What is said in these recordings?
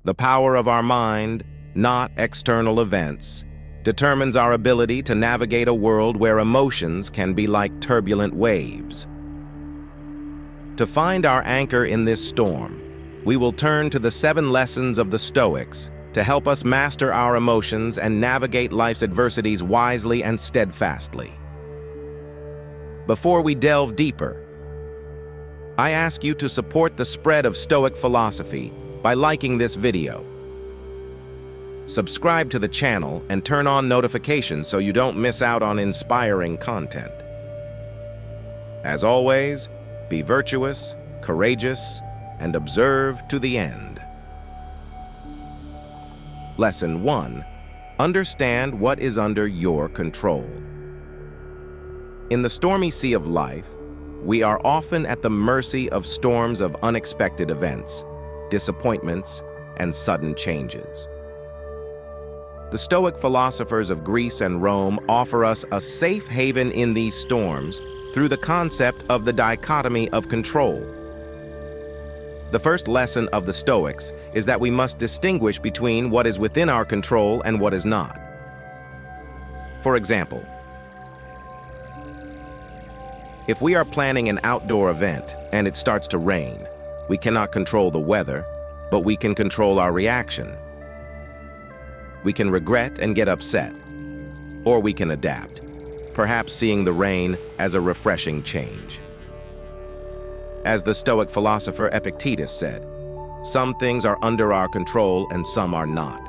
The power of our mind, not external events, determines our ability to navigate a world where emotions can be like turbulent waves. To find our anchor in this storm, we will turn to the 7 lessons of the Stoics to help us master our emotions and navigate life's adversities wisely and steadfastly. Before we delve deeper, I ask you to support the spread of Stoic philosophy by liking this video. Subscribe to the channel and turn on notifications so you don't miss out on inspiring content. As always, be virtuous, courageous, and observe to the end. Lesson 1. Understand what is under your control. In the stormy sea of life, we are often at the mercy of storms of unexpected events, disappointments, and sudden changes. The Stoic philosophers of Greece and Rome offer us a safe haven in these storms through the concept of the dichotomy of control. The first lesson of the Stoics is that we must distinguish between what is within our control and what is not. For example, if we are planning an outdoor event and it starts to rain, we cannot control the weather, but we can control our reaction. We can regret and get upset, or we can adapt, perhaps seeing the rain as a refreshing change. As the Stoic philosopher Epictetus said, some things are under our control and some are not.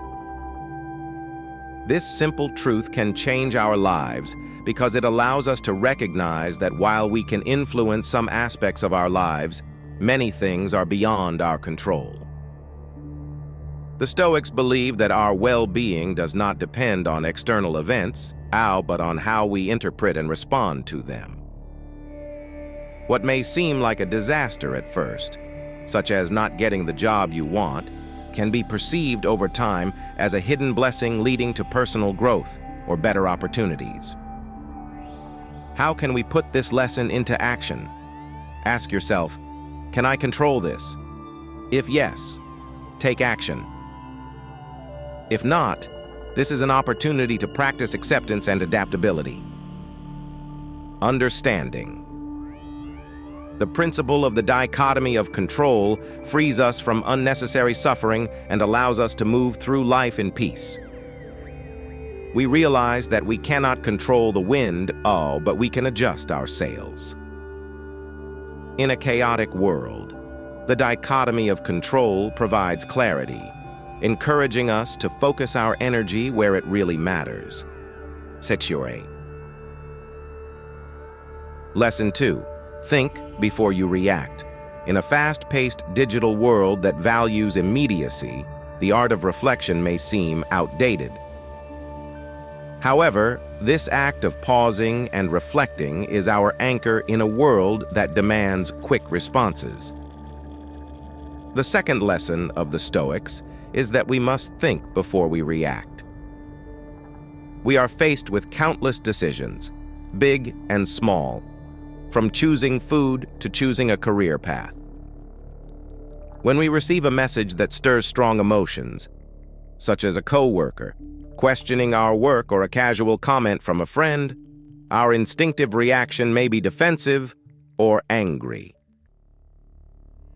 This simple truth can change our lives because it allows us to recognize that while we can influence some aspects of our lives, many things are beyond our control. The Stoics believe that our well-being does not depend on external events, but on how we interpret and respond to them. What may seem like a disaster at first, such as not getting the job you want, can be perceived over time as a hidden blessing leading to personal growth or better opportunities. How can we put this lesson into action? Ask yourself, can I control this? If yes, take action. If not, this is an opportunity to practice acceptance and adaptability. Understanding. The principle of the dichotomy of control frees us from unnecessary suffering and allows us to move through life in peace. We realize that we cannot control the wind, but we can adjust our sails. In a chaotic world, the dichotomy of control provides clarity, encouraging us to focus our energy where it really matters. Setsuei. Lesson 2. Think before you react. In a fast-paced digital world that values immediacy, the art of reflection may seem outdated. However, this act of pausing and reflecting is our anchor in a world that demands quick responses. The second lesson of the Stoics is that we must think before we react. We are faced with countless decisions, big and small, from choosing food to choosing a career path. When we receive a message that stirs strong emotions, such as a coworker questioning our work or a casual comment from a friend, our instinctive reaction may be defensive or angry.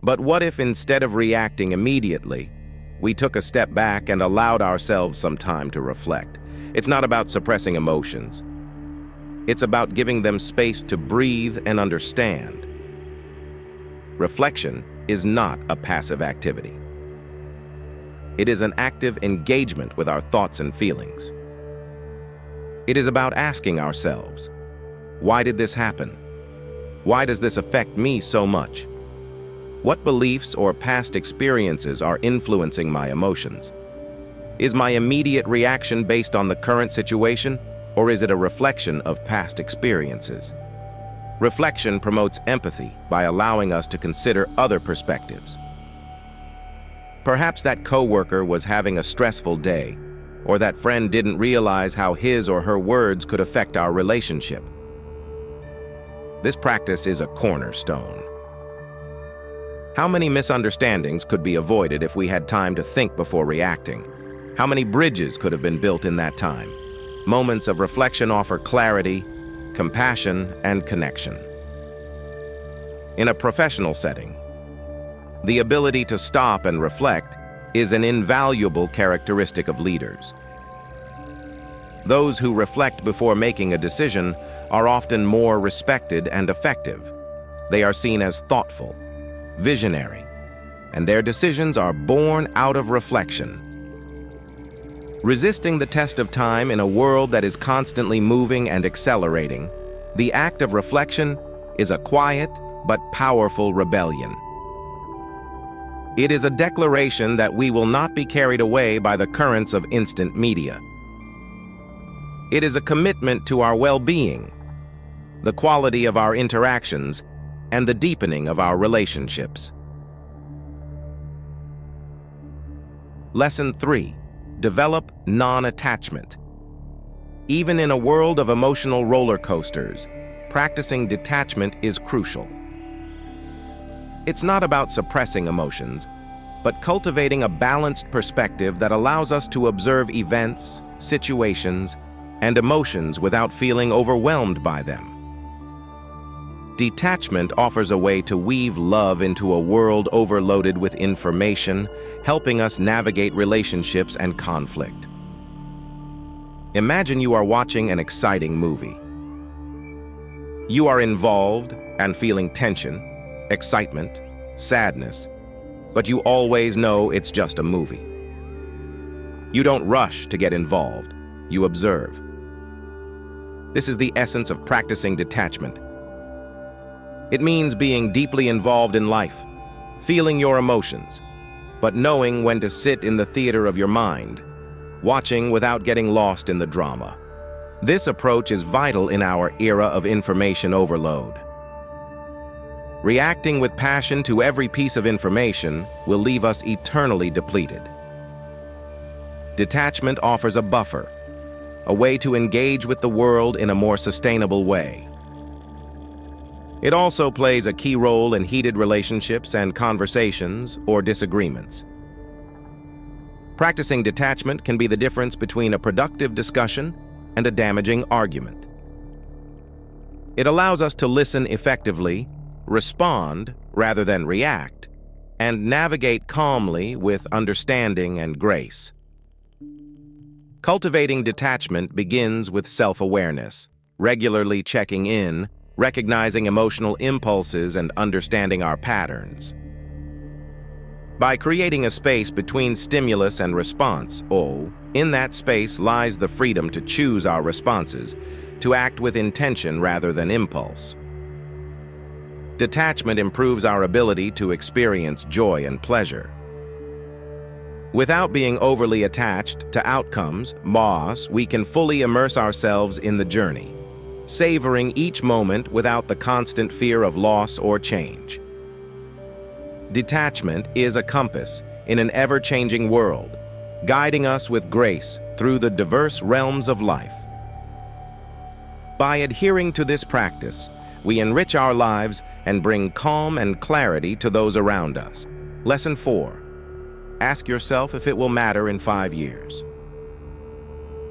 But what if instead of reacting immediately, we took a step back and allowed ourselves some time to reflect? It's not about suppressing emotions. It's about giving them space to breathe and understand. Reflection is not a passive activity. It is an active engagement with our thoughts and feelings. It is about asking ourselves, why did this happen? Why does this affect me so much? What beliefs or past experiences are influencing my emotions? Is my immediate reaction based on the current situation, or is it a reflection of past experiences? Reflection promotes empathy by allowing us to consider other perspectives. Perhaps that coworker was having a stressful day, or that friend didn't realize how his or her words could affect our relationship. This practice is a cornerstone. How many misunderstandings could be avoided if we had time to think before reacting? How many bridges could have been built in that time? Moments of reflection offer clarity, compassion, and connection. In a professional setting, the ability to stop and reflect is an invaluable characteristic of leaders. Those who reflect before making a decision are often more respected and effective. They are seen as thoughtful, visionary, and their decisions are born out of reflection. Resisting the test of time in a world that is constantly moving and accelerating, the act of reflection is a quiet but powerful rebellion. It is a declaration that we will not be carried away by the currents of instant media. It is a commitment to our well-being, the quality of our interactions, and the deepening of our relationships. Lesson 3. Develop non-attachment. Even in a world of emotional roller coasters, practicing detachment is crucial. It's not about suppressing emotions, but cultivating a balanced perspective that allows us to observe events, situations, and emotions without feeling overwhelmed by them. Detachment offers a way to weave love into a world overloaded with information, helping us navigate relationships and conflict. Imagine you are watching an exciting movie. You are involved and feeling tension, excitement, sadness, but you always know it's just a movie. You don't rush to get involved, you observe. This is the essence of practicing detachment. It means being deeply involved in life, feeling your emotions, but knowing when to sit in the theater of your mind, watching without getting lost in the drama. This approach is vital in our era of information overload. Reacting with passion to every piece of information will leave us eternally depleted. Detachment offers a buffer, a way to engage with the world in a more sustainable way. It also plays a key role in heated relationships and conversations or disagreements. Practicing detachment can be the difference between a productive discussion and a damaging argument. It allows us to listen effectively, respond rather than react, and navigate calmly with understanding and grace. Cultivating detachment begins with self-awareness, regularly checking in, recognizing emotional impulses, and understanding our patterns. By creating a space between stimulus and response, in that space lies the freedom to choose our responses, to act with intention rather than impulse. Detachment improves our ability to experience joy and pleasure. Without being overly attached to outcomes, we can fully immerse ourselves in the journey, savoring each moment without the constant fear of loss or change. Detachment is a compass in an ever-changing world, guiding us with grace through the diverse realms of life. By adhering to this practice, we enrich our lives and bring calm and clarity to those around us. Lesson 4. Ask yourself if it will matter in 5 years.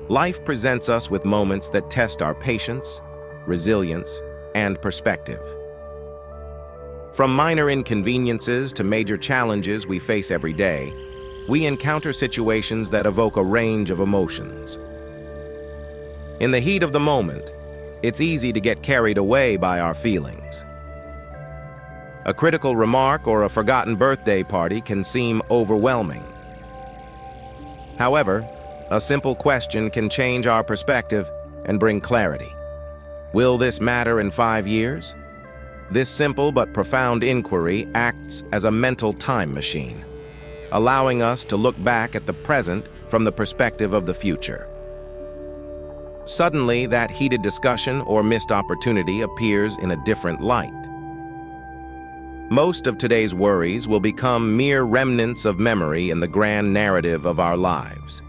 Life presents us with moments that test our patience, resilience, and perspective. From minor inconveniences to major challenges we face every day, we encounter situations that evoke a range of emotions. In the heat of the moment, it's easy to get carried away by our feelings. A critical remark or a forgotten birthday party can seem overwhelming. However, a simple question can change our perspective and bring clarity. Will this matter in 5 years? This simple but profound inquiry acts as a mental time machine, allowing us to look back at the present from the perspective of the future. Suddenly, that heated discussion or missed opportunity appears in a different light. Most of today's worries will become mere remnants of memory in the grand narrative of our lives.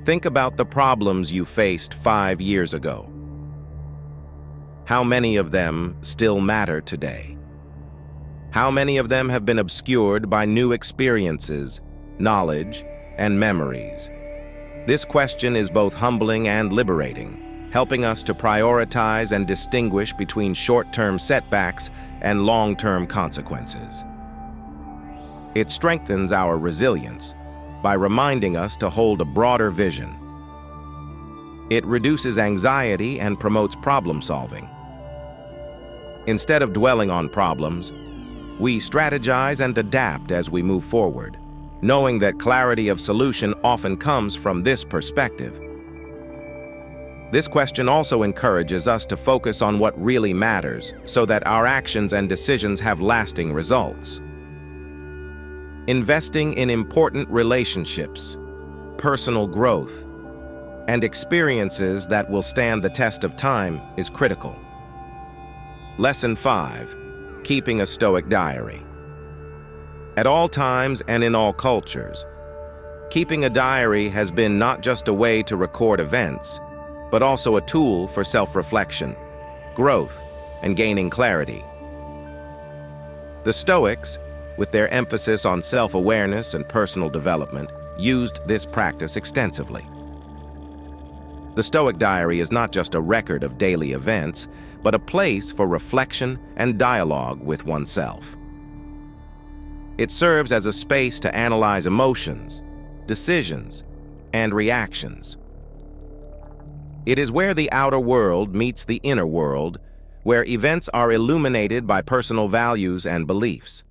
Think about the problems you faced 5 years ago. How many of them still matter today? How many of them have been obscured by new experiences, knowledge, and memories? This question is both humbling and liberating, helping us to prioritize and distinguish between short-term setbacks and long-term consequences. It strengthens our resilience by reminding us to hold a broader vision. It reduces anxiety and promotes problem-solving. Instead of dwelling on problems, we strategize and adapt as we move forward, knowing that clarity of solution often comes from this perspective. This question also encourages us to focus on what really matters so that our actions and decisions have lasting results. Investing in important relationships, personal growth, and experiences that will stand the test of time is critical. Lesson 5. Keeping a Stoic diary. At all times and in all cultures, keeping a diary has been not just a way to record events, but also a tool for self-reflection, growth, and gaining clarity. The Stoics, with their emphasis on self-awareness and personal development, used this practice extensively. The Stoic diary is not just a record of daily events, but a place for reflection and dialogue with oneself. It serves as a space to analyze emotions, decisions, and reactions. It is where the outer world meets the inner world, where events are illuminated by personal values and beliefs.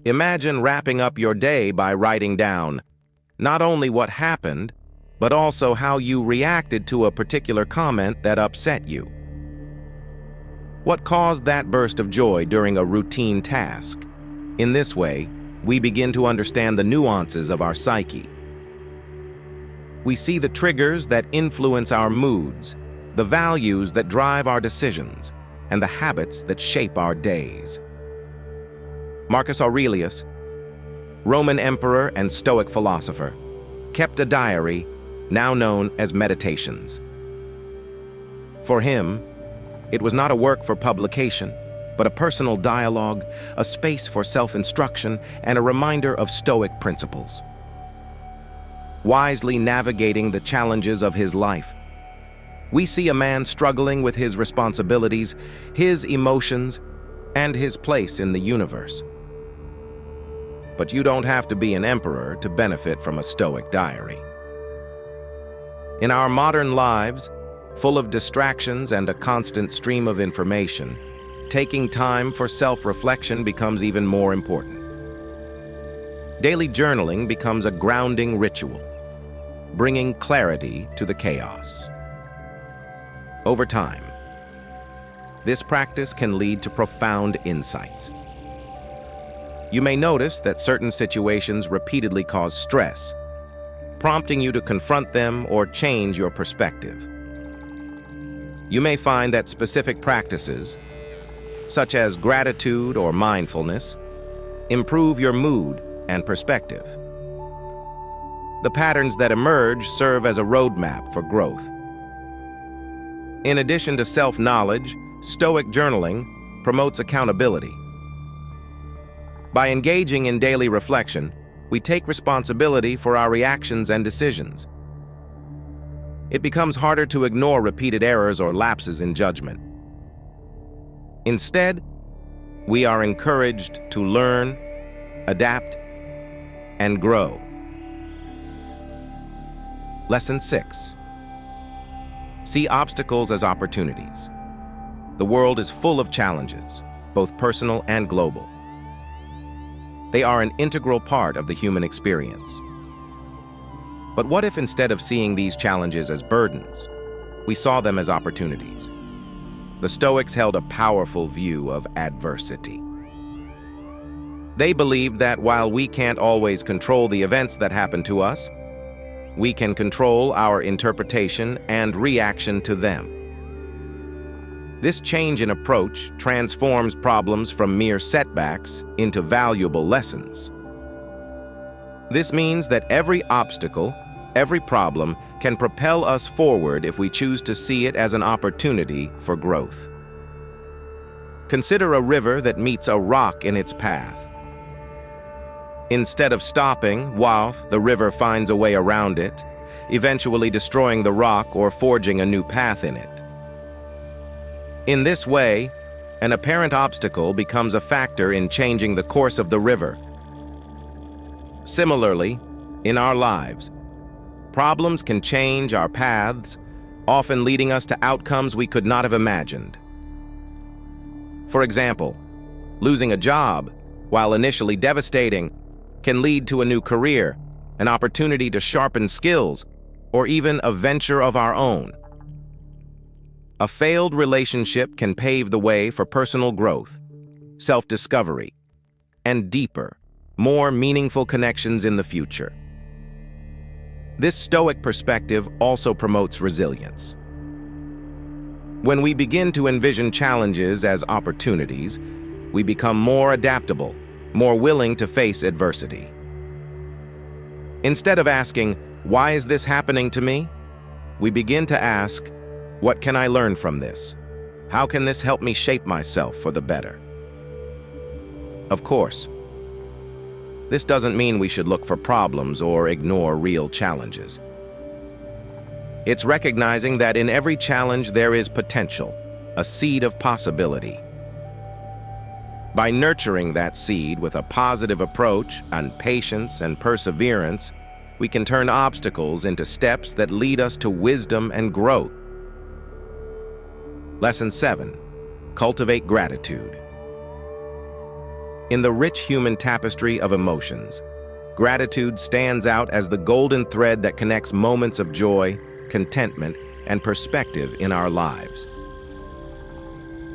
Imagine wrapping up your day by writing down not only what happened, but also how you reacted to a particular comment that upset you. What caused that burst of joy during a routine task? In this way, we begin to understand the nuances of our psyche. We see the triggers that influence our moods, the values that drive our decisions, and the habits that shape our days. Marcus Aurelius, Roman emperor and Stoic philosopher, kept a diary now known as Meditations. For him, it was not a work for publication, but a personal dialogue, a space for self-instruction, and a reminder of Stoic principles. Wisely navigating the challenges of his life, we see a man struggling with his responsibilities, his emotions, and his place in the universe. But you don't have to be an emperor to benefit from a Stoic diary. In our modern lives, full of distractions and a constant stream of information, taking time for self-reflection becomes even more important. Daily journaling becomes a grounding ritual, bringing clarity to the chaos. Over time, this practice can lead to profound insights. You may notice that certain situations repeatedly cause stress, prompting you to confront them or change your perspective. You may find that specific practices, such as gratitude or mindfulness, improve your mood and perspective. The patterns that emerge serve as a roadmap for growth. In addition to self-knowledge, Stoic journaling promotes accountability. By engaging in daily reflection, we take responsibility for our reactions and decisions. It becomes harder to ignore repeated errors or lapses in judgment. Instead, we are encouraged to learn, adapt, and grow. Lesson 6. See obstacles as opportunities. The world is full of challenges, both personal and global. They are an integral part of the human experience. But what if instead of seeing these challenges as burdens, we saw them as opportunities? The Stoics held a powerful view of adversity. They believed that while we can't always control the events that happen to us, we can control our interpretation and reaction to them. This change in approach transforms problems from mere setbacks into valuable lessons. This means that every obstacle, every problem, can propel us forward if we choose to see it as an opportunity for growth. Consider a river that meets a rock in its path. Instead of stopping while the river finds a way around it, eventually destroying the rock or forging a new path in it. In this way, an apparent obstacle becomes a factor in changing the course of the river. Similarly, in our lives, problems can change our paths, often leading us to outcomes we could not have imagined. For example, losing a job, while initially devastating, can lead to a new career, an opportunity to sharpen skills, or even a venture of our own. A failed relationship can pave the way for personal growth, self-discovery, and deeper, more meaningful connections in the future. This Stoic perspective also promotes resilience. When we begin to envision challenges as opportunities, we become more adaptable, more willing to face adversity. Instead of asking, "Why is this happening to me?" we begin to ask, "What can I learn from this? How can this help me shape myself for the better?" Of course, this doesn't mean we should look for problems or ignore real challenges. It's recognizing that in every challenge there is potential, a seed of possibility. By nurturing that seed with a positive approach and patience and perseverance, we can turn obstacles into steps that lead us to wisdom and growth. Lesson 7. Cultivate gratitude. In the rich human tapestry of emotions, gratitude stands out as the golden thread that connects moments of joy, contentment, and perspective in our lives.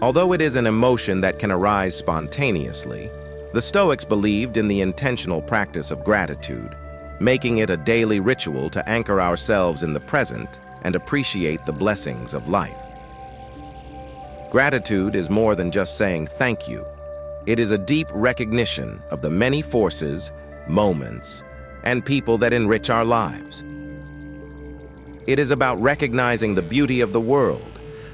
Although it is an emotion that can arise spontaneously, the Stoics believed in the intentional practice of gratitude, making it a daily ritual to anchor ourselves in the present and appreciate the blessings of life. Gratitude is more than just saying thank you. It is a deep recognition of the many forces, moments, and people that enrich our lives. It is about recognizing the beauty of the world,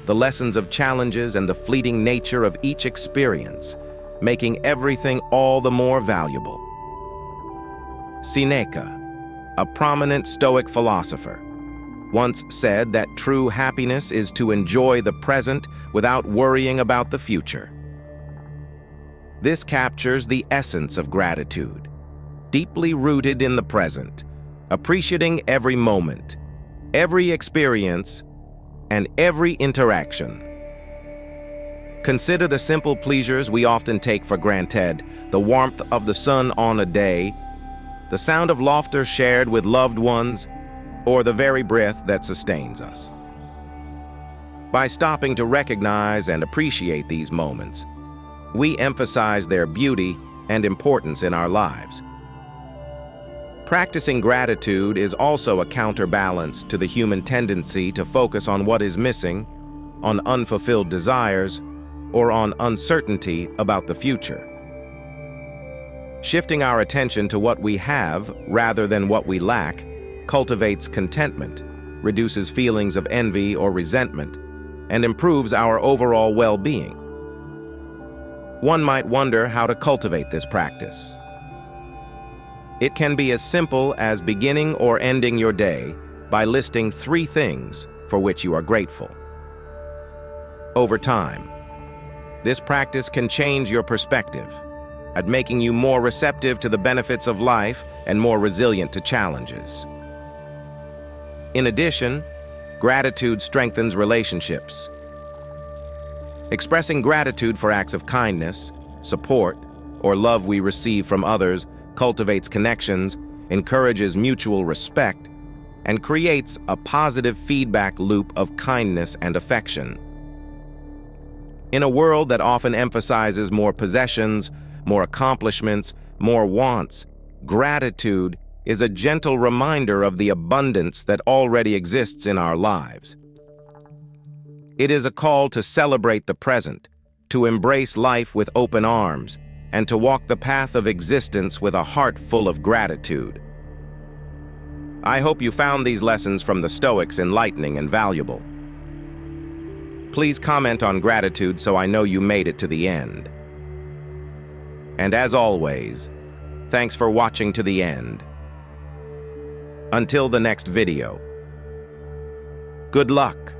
the lessons of challenges, and the fleeting nature of each experience, making everything all the more valuable. Seneca, a prominent Stoic philosopher, once said that true happiness is to enjoy the present without worrying about the future. This captures the essence of gratitude, deeply rooted in the present, appreciating every moment, every experience, and every interaction. Consider the simple pleasures we often take for granted: the warmth of the sun on a day, the sound of laughter shared with loved ones, or the very breath that sustains us. By stopping to recognize and appreciate these moments, we emphasize their beauty and importance in our lives. Practicing gratitude is also a counterbalance to the human tendency to focus on what is missing, on unfulfilled desires, or on uncertainty about the future. Shifting our attention to what we have rather than what we lack cultivates contentment, reduces feelings of envy or resentment, and improves our overall well-being. One might wonder how to cultivate this practice. It can be as simple as beginning or ending your day by listing 3 things for which you are grateful. Over time, this practice can change your perspective, at making you more receptive to the benefits of life and more resilient to challenges. In addition, gratitude strengthens relationships. Expressing gratitude for acts of kindness, support, or love we receive from others cultivates connections, encourages mutual respect, and creates a positive feedback loop of kindness and affection. In a world that often emphasizes more possessions, more accomplishments, more wants, gratitude is a gentle reminder of the abundance that already exists in our lives. It is a call to celebrate the present, to embrace life with open arms, and to walk the path of existence with a heart full of gratitude. I hope you found these lessons from the Stoics enlightening and valuable. Please comment on gratitude so I know you made it to the end. And as always, thanks for watching to the end. Until the next video. Good luck.